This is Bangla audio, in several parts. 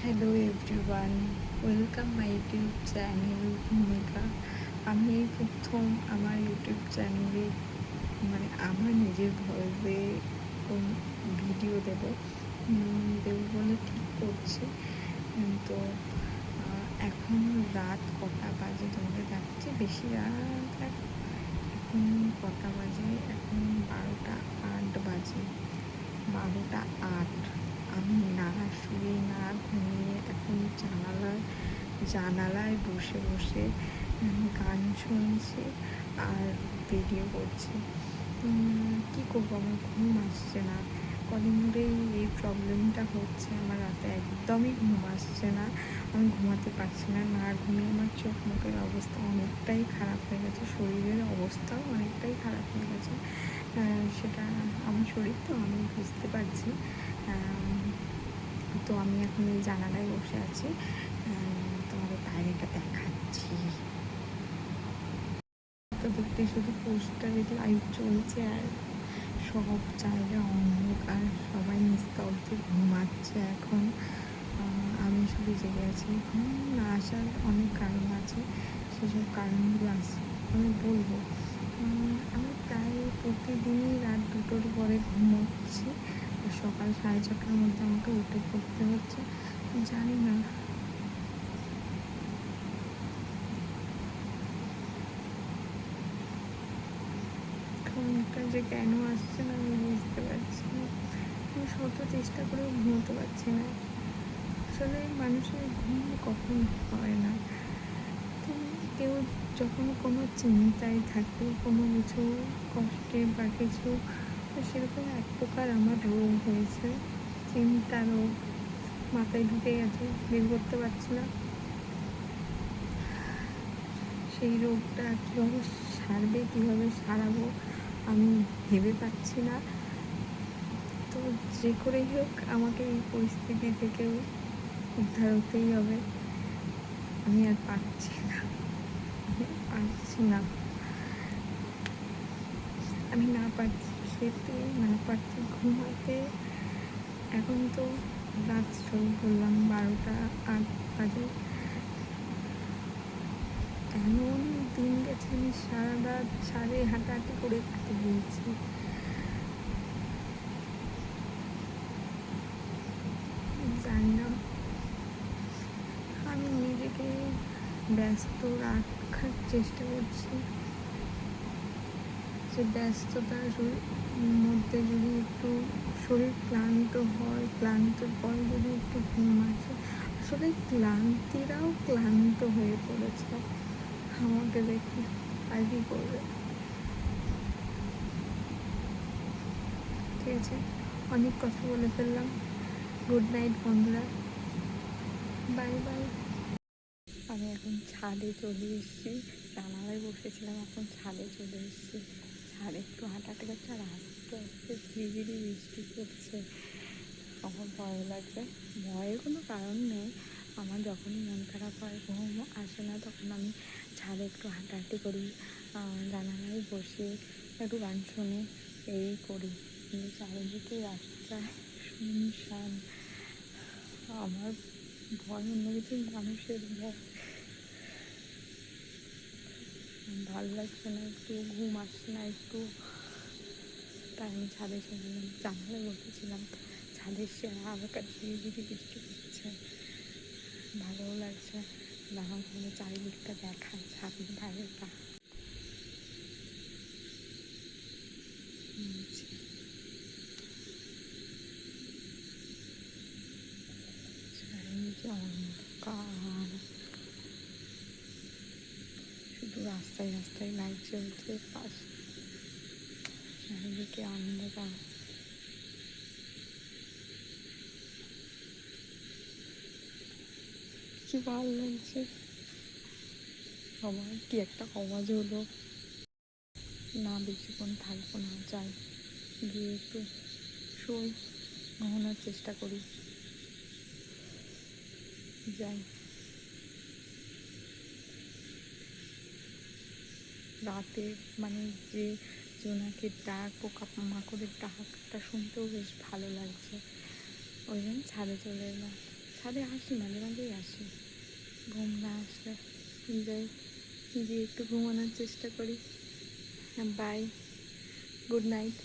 Hello everyone, welcome my YouTube channel ভূমিকা। আমি এই প্রথম আমার ইউটিউব চ্যানেলে আমার নিজের ভয়েসে ভিডিও দেবো বলে ঠিক করছি। তো এখন রাত কটা বাজে তোমাদের যাচ্ছে, বেশি রাত এখন কটা বাজে, এখন 12টা 8 বাজে, 12টা 8। আমি না শুয়ে না ঘুমিয়ে এখন জানালায় বসে বসে গান শুনছি আর ভিডিও করছি। কী করবো, আমার ঘুম আসছে না। কদিন ধরেই এই প্রবলেমটা হচ্ছে, আমার রাতে একদমই ঘুম আসছে না। আমি ঘুমাতে পারছি না, না ঘুমিয়ে আমার চোখ মুখের অবস্থা অনেকটাই খারাপ হয়ে গেছে, শরীরের অবস্থাও অনেকটাই খারাপ হয়ে গেছে। সেটা আমার শরীর তো আমি বুঝতে পারছি। তো আমি এখন এই জানালায় বসে আছি, তোমাদের বাইরেটা দেখাচ্ছি। তো দেখতে শুধু পোস্টারে লাইভ চলছে আর সব জায়গায় অন্ধকার, সবাই নিস্তব্ধে ঘুমাচ্ছে এখন। আমি শুধু জেগে আছি। ঘুম না আসার অনেক কারণ আছে, সেসব কারণগুলো আমি বলবো। আমি প্রায় প্রতিদিনই রাত 2টোর পরে ঘুমোচ্ছি, সকাল 6:30টার মধ্যে আমাকে উঠে পড়তে হচ্ছে। জানি না ঘুমটা যে কেন আসছে না আমি বুঝতে পারছি না। আমি শত চেষ্টা করেও ঘুমোতে পারছি না। আসলে মানুষের ঘুম কখন হয় না। তো কেউ যখন কোনো চিন্তায় থাকে, কোনো কিছু কষ্টে বা কিছু, তো সেরকম এক প্রকার আমার রোগ হয়েছে, চিন্তা রোগ মাথায় ঢুকে গেছে, বের করতে পারছি না। সেই রোগটা কীভাবে সারবে, কীভাবে সারাবো আমি ভেবে পাচ্ছি না। তো যে করেই হোক আমাকে এই পরিস্থিতি থেকে উদ্ধার হতেই হবে। আমি আর পারছি না, আমি না পারছি খেতে, না পারছি ঘুমাতে। এখন তো রাত শুরু করলাম, 12টা 8 বাজে। এমন দিন গেছে আমি সারা রাত সারে হাঁটাহাঁটি করে কাটে দিয়েছি। জানি না, আমি নিজেকে ব্যস্ত রাখার চেষ্টা করছি, যে ব্যস্ততার মধ্যে যদি একটু শরীর ক্লান্ত হয়, ক্লান্তর পরে যদি একটু ঘুম আসে। আসলে ক্লান্তিরাও ক্লান্ত হয়ে পড়েছে আমাকে দেখে, আর কি করবে। ঠিক আছে, অনেক কথা বলে ফেললাম। গুড নাইট বন্ধুরা, বাই বাই। আমি এখন ছাদে চলে এসেছি, জানালায় বসেছিলাম, এখন ছাদে চলে এসেছি। ছাদে একটু হাঁটাহাঁটি করছে আর আস্তে আস্তে ঝিরিঝিরি বৃষ্টি পড়ছে। আমার ভয় লাগছে। ভয়ের কোনো কারণ নেই, আমার যখনই মন খারাপ হয়, ঘুম আসে না, তখন আমি ছাদে একটু হাঁটাহাঁটি করি, জানালায় বসে একটু গান শুনি, এই করি। কিন্তু চারিদিকে রাস্তায় শুনশান। আমার ভয় অন্য কিছু, মানুষের ভয়। ভালো লাগছে না, একটু ঘুম আসছে না একটু, তাই আমি ছাদে চলে গেলাম। জানালায় বসেছিলাম, ছাদের সে হালকা ঝিরিঝিরি বৃষ্টি পড়ছে, ভালোও লাগছে। দাঁড়াও তাহলে চারিদিকটা দেখা, ছাদের বাইরেটা। চারিদিকে অন্ধকার, শুধু রাস্তায় রাস্তায় লাইট জ্বলছে, পাশ চারিদিকে অন্ধকার। কি ভালো লাগছে। সবাই কি একটা আওয়াজ হলো, না বেশিক্ষণ থাকবো না, যাই গিয়ে একটু শোই, ঘুমানোর চেষ্টা করি, যাই। রাতে যে জোনাকের ডাক, পোকা মাকড়ের ডাকটা শুনতেও বেশ ভালো লাগছে, ওই জন্য ছাদে চলে এলাম। ছাদে আসি, মাঝে মাঝেই আসি, ঘুম না আসলে যাই গিয়ে একটু ঘুমানোর চেষ্টা করি। বাই, গুড নাইট,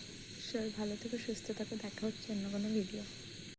সবাই ভালো থেকো, সুস্থ থাকো, দেখা হচ্ছে অন্য কোনো ভিডিও।